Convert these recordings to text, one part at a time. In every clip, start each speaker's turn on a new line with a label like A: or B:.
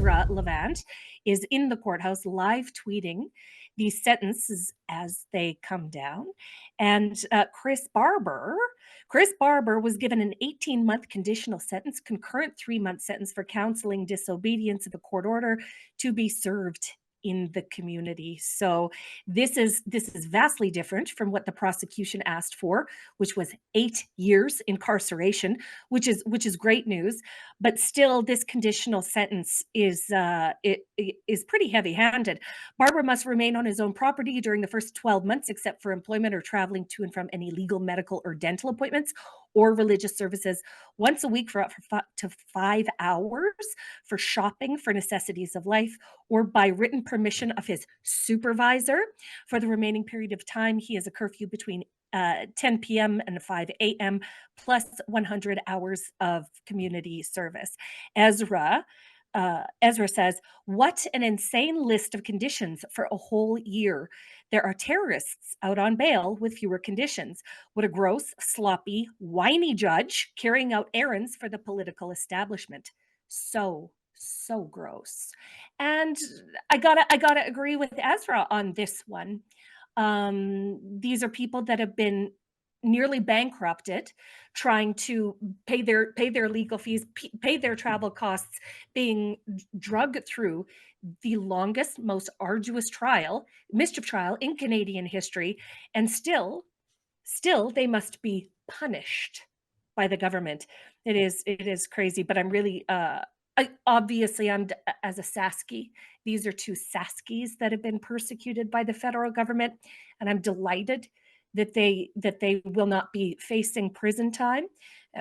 A: Ezra Levant is in the courthouse live tweeting these sentences as they come down. And Chris Barber was given an 18-month conditional sentence, concurrent 3-month sentence for counseling disobedience of a court order to be served in the community. So this is vastly different from what the prosecution asked for, which was 8 years incarceration, which is great news. But still, this conditional sentence is pretty heavy-handed. Barber must remain on his own property during the first 12 months, except for employment or traveling to and from any legal, medical, or dental appointments or religious services, once a week for up to 5 hours, for shopping for necessities of life, or by written permission of his supervisor. For the remaining period of time, he has a curfew between 10 p.m. and 5 a.m., plus 100 hours of community service. Ezra says, what an insane list of conditions for a whole year. There are terrorists out on bail with fewer conditions. What a gross, sloppy, whiny judge carrying out errands for the political establishment. So gross. And I gotta agree with Ezra on this one. These are people that have been nearly bankrupted, trying to pay their legal fees, pay their travel costs, being drugged through the longest, most arduous mischief trial in Canadian history, and still they must be punished by the government. It is crazy, but I'm really obviously, I'm as a Sasky. These are two Saskies that have been persecuted by the federal government, and I'm delighted that they will not be facing prison time.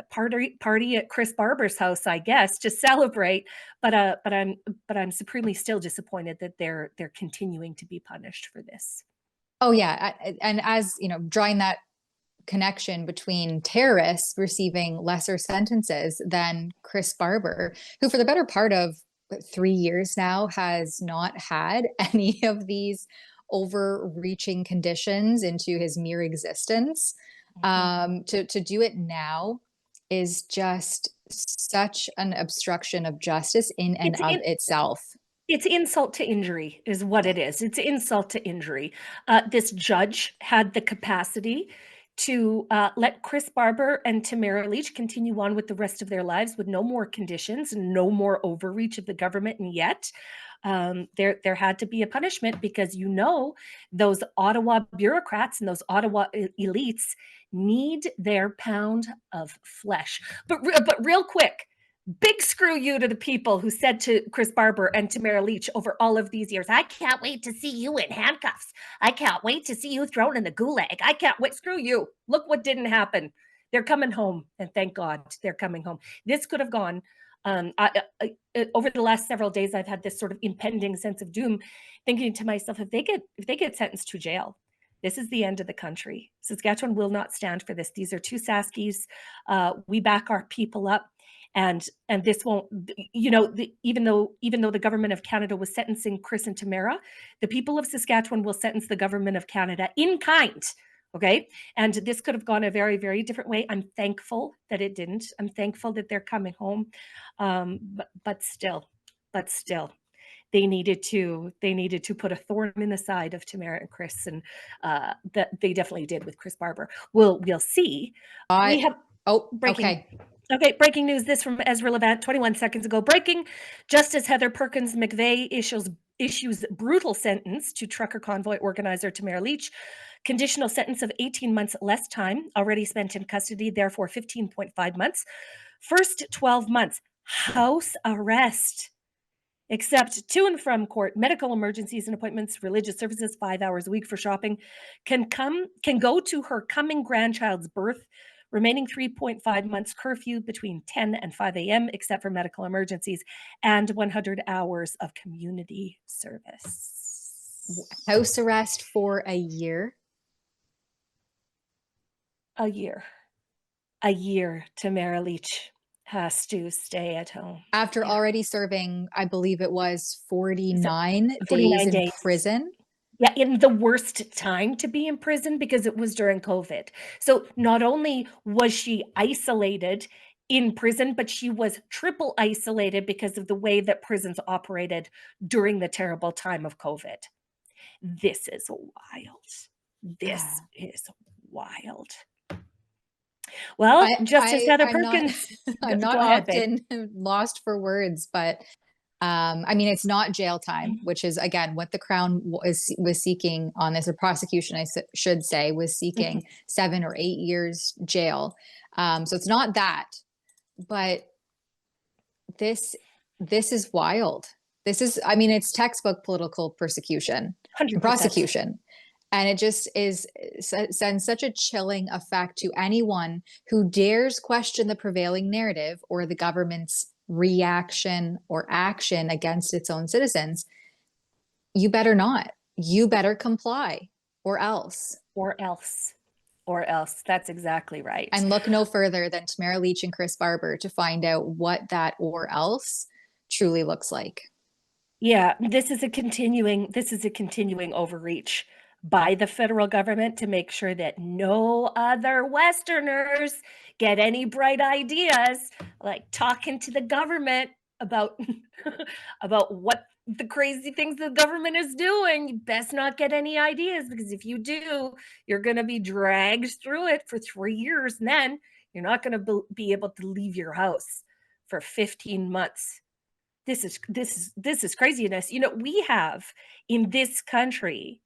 A: Party at Chris Barber's house, I guess, to celebrate. But I'm supremely still disappointed that they're continuing to be punished for this.
B: Oh yeah, and as you know, drawing that connection between terrorists receiving lesser sentences than Chris Barber, who for the better part of 3 years now has not had any of these overreaching conditions into his mere existence. To do it now is just such an obstruction of justice in and of itself.
A: It's insult to injury is what it is. It's insult to injury. This judge had the capacity to let Chris Barber and Tamara Lich continue on with the rest of their lives with no more conditions, no more overreach of the government, and yet there had to be a punishment, because those Ottawa bureaucrats and those Ottawa elites need their pound of flesh. But real quick, big screw you to the people who said to Chris Barber and Tamara Lich over all of these years, I can't wait to see you in handcuffs. I can't wait to see you thrown in the gulag. I can't wait. Screw you. Look what didn't happen. They're coming home, and thank God they're coming home. This could have gone. Over the last several days, I've had this sort of impending sense of doom, thinking to myself, if they get sentenced to jail, this is the end of the country. Saskatchewan will not stand for this. These are two Saskies. We back our people up. And this won't, even though the government of Canada was sentencing Chris and Tamara, the people of Saskatchewan will sentence the government of Canada in kind. Okay. And this could have gone a very, very different way. I'm thankful that it didn't. I'm thankful that they're coming home. But still, they needed to put a thorn in the side of Tamara and Chris, and that they definitely did with Chris Barber. We'll see. Breaking. Okay, breaking news. This from Ezra Levant 21 seconds ago. Breaking. Justice Heather Perkins McVeigh issues brutal sentence to trucker convoy organizer Tamara Lich. Conditional sentence of 18 months less time already spent in custody, therefore 15.5 months. First 12 months, house arrest. Except to and from court, medical emergencies and appointments, religious services, 5 hours a week for shopping, can go to her coming grandchild's birth. Remaining 3.5 months curfew between 10 and 5 a.m., except for medical emergencies, and 100 hours of community service.
B: House arrest for a year?
A: A year, Tamara Lich has to stay at home.
B: After already serving, I believe it was 49 days in prison?
A: Yeah, in the worst time to be in prison, because it was during COVID. So not only was she isolated in prison, but she was triple isolated because of the way that prisons operated during the terrible time of COVID. This is wild. This is wild. Well, Justice Heather
B: I'm not
A: Perkins,
B: I'm not
A: go ahead, babe.
B: often lost for words, but I mean, it's not jail time,
A: Mhm,
B: which is again what the Crown was seeking on this, or prosecution, should say, was
A: mhm.
B: seeking 7 or 8 years jail. So it's not that, but this this is wild. This is, I mean, it's textbook political persecution and
A: 100%.
B: prosecution. And it just is, sends such a chilling effect to anyone who dares question the prevailing narrative or the government's reaction or action against its own citizens. You better not. You better comply, or else.
A: Or else. Or else. That's exactly right.
B: And look no further than Tamara Leach and Chris Barber to find out what that or else truly looks like.
A: Yeah, this is a continuing overreach by the federal government to make sure that no other Westerners get any bright ideas, like talking to the government about about what the crazy things the government is doing. You best not get any ideas, because if you do, you're going to be dragged through it for 3 years, and then you're not going to be able to leave your house for 15 months. This is craziness. You know, we have in this country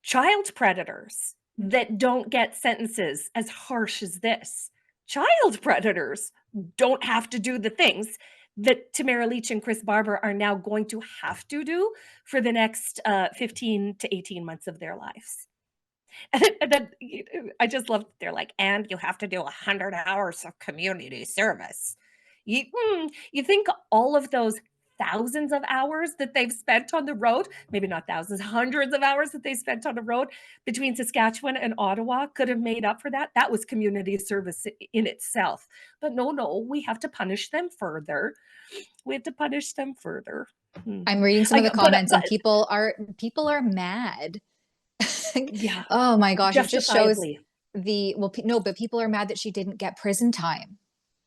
A: child predators that don't get sentences as harsh as this. Child predators don't have to do the things that Tamara Leach and Chris Barber are now going to have to do for the next 15 to 18 months of their lives. And then I just love, they're like, and you have to do 100 hours of community service. You think all of those thousands of hours that they've spent on the road, maybe not thousands, hundreds of hours that they spent on the road between Saskatchewan and Ottawa could have made up for that? That was community service in itself. But no, no, we have to punish them further. We have to punish them further. Hmm.
B: I'm reading some of
A: I,
B: the
A: but,
B: comments, and
A: but
B: people are mad.
A: yeah,
B: Oh my gosh, it just shows
A: justifiably.
B: the, well, no, but people are mad that she didn't get prison time,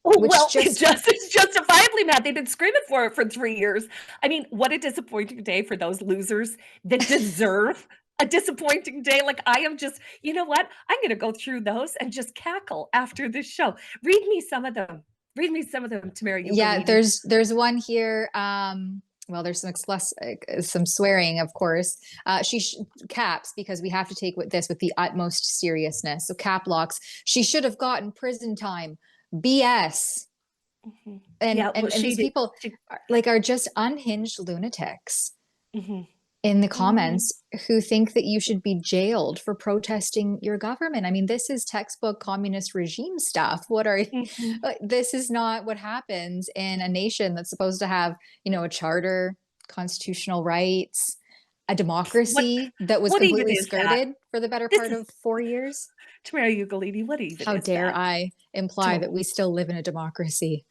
A: Oh,
B: which
A: well,
B: just,
A: it's justifiably mad. They've been screaming for it for 3 years. I mean, what a disappointing day for those losers that deserve a disappointing day. Like, I am just, you know what? I'm gonna go through those and just cackle after this show. Read me some of them. Read me some of them, Tamara
B: yeah,
A: Ugalidi.
B: there's one here. Well, there's some swearing, of course. Caps, because we have to take this with the utmost seriousness. So cap locks. She should have gotten prison time. BS.
A: Mhm.
B: And
A: Yeah, well,
B: and
A: she
B: these
A: did.
B: people
A: She
B: are just unhinged lunatics
A: Mhm.
B: in the
A: Mhm.
B: comments who think that you should be jailed for protesting your government. I mean, this is textbook communist regime stuff.
A: Mhm.
B: This is not what happens in a nation that's supposed to have, a charter, constitutional rights, a
A: What
B: democracy that was
A: what even
B: completely
A: is that?
B: skirted for the better
A: This
B: part
A: is
B: of 4 years.
A: Tamara Ugalidi, what even
B: How
A: is
B: dare
A: that?
B: I imply that
A: Don't.
B: we still live in a democracy?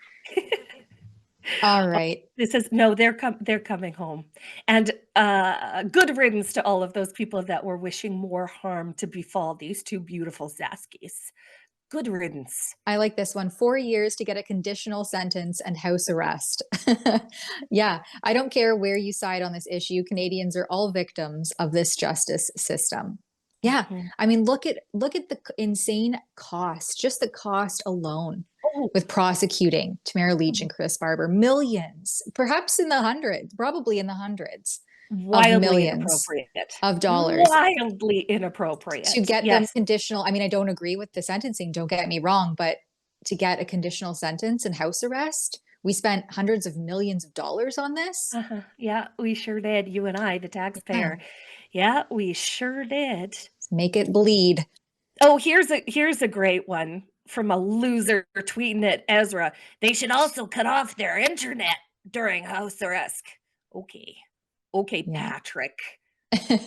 B: All
A: Oh,
B: right.
A: this is no, they're coming home. And, good riddance to all of those people that were wishing more harm to befall these 2 beautiful Zaskis. Good riddance.
B: I like this one. 4 years to get a conditional sentence and house arrest. Yeah, I don't care where you side on this issue. Canadians are all victims of this justice system. Yeah,
A: Mhm.
B: I mean, look at the insane cost, just the cost alone
A: Oh,
B: with prosecuting Tamara Leach
A: mhm.
B: and Chris Barber. Millions, perhaps in the hundreds, probably in the hundreds of
A: Wildly
B: millions
A: inappropriate.
B: of dollars
A: Wildly
B: to
A: inappropriate.
B: get them
A: Yes.
B: conditional. I mean, I don't agree with the sentencing, don't get me wrong, but to get a conditional sentence and house arrest, we spent hundreds of millions of dollars on this.
A: Uh-huh. Yeah, we sure did, you and I, the
B: Yeah,
A: taxpayer. Yeah, we sure did.
B: make it bleed.
A: Oh, here's a great one from a loser tweeting at Ezra. They should also cut off their internet during house arrest. Okay. Okay,
B: Yeah.
A: Patrick.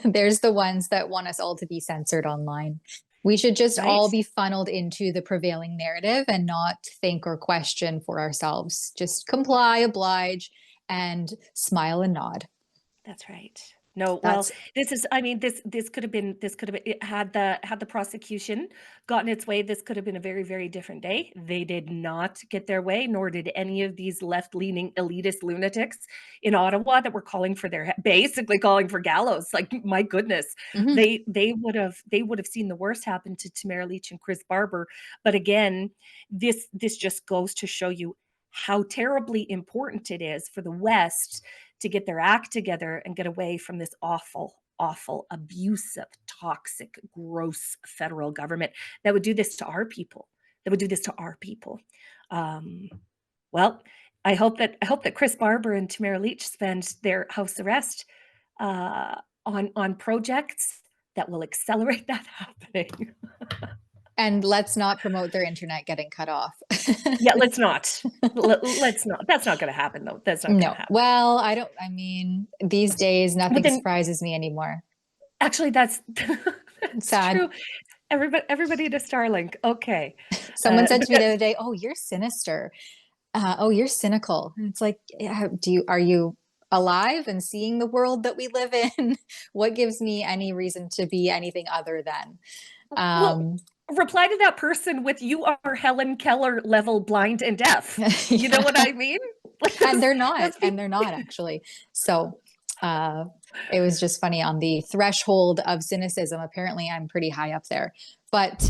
B: There's the ones that want us all to be censored online. We should just
A: Right?
B: all be funneled into the prevailing narrative and not think or question for ourselves. Just comply, oblige, and smile and nod.
A: That's right. No, well,
B: That's
A: this is I mean, this could have been it had the prosecution gotten its way, this could have been a very, very different day. They did not get their way, nor did any of these left-leaning elitist lunatics in Ottawa that were calling for their basically calling for gallows. Like, my goodness,
B: mhm.
A: they would have seen the worst happen to Tamara Lich and Chris Barber. But again, this just goes to show you how terribly important it is for the West to get their act together and get away from this awful, awful, abusive, toxic, gross federal government that would do this to our people. That would do this to our people. Um, well, I hope that Chris Barber and Tamara Leach spend their house arrest uh, on projects that will accelerate that happening.
B: And let's not promote their internet getting cut off.
A: Yeah, let's not. Let's not. That's not going to happen, though. That's not going to
B: No.
A: happen.
B: Well, I mean, these days,
A: But
B: nothing
A: then,
B: surprises me anymore.
A: actually, that's that's
B: Sad.
A: true. Everybody to Starlink. Okay.
B: Someone said
A: But
B: to me the other day, "Oh, you're sinister. Oh, you're cynical." And it's like, yeah, are you alive and seeing the world that we live in? What gives me any reason to be anything other than?
A: well,
B: Um,
A: reply to that person with "You are Helen Keller level blind and deaf." You know
B: yeah.
A: what I mean? Like,
B: And they're
A: that's
B: not, and they're not actually. So, uh, it was just funny on the threshold of cynicism. Apparently, I'm pretty high up there, but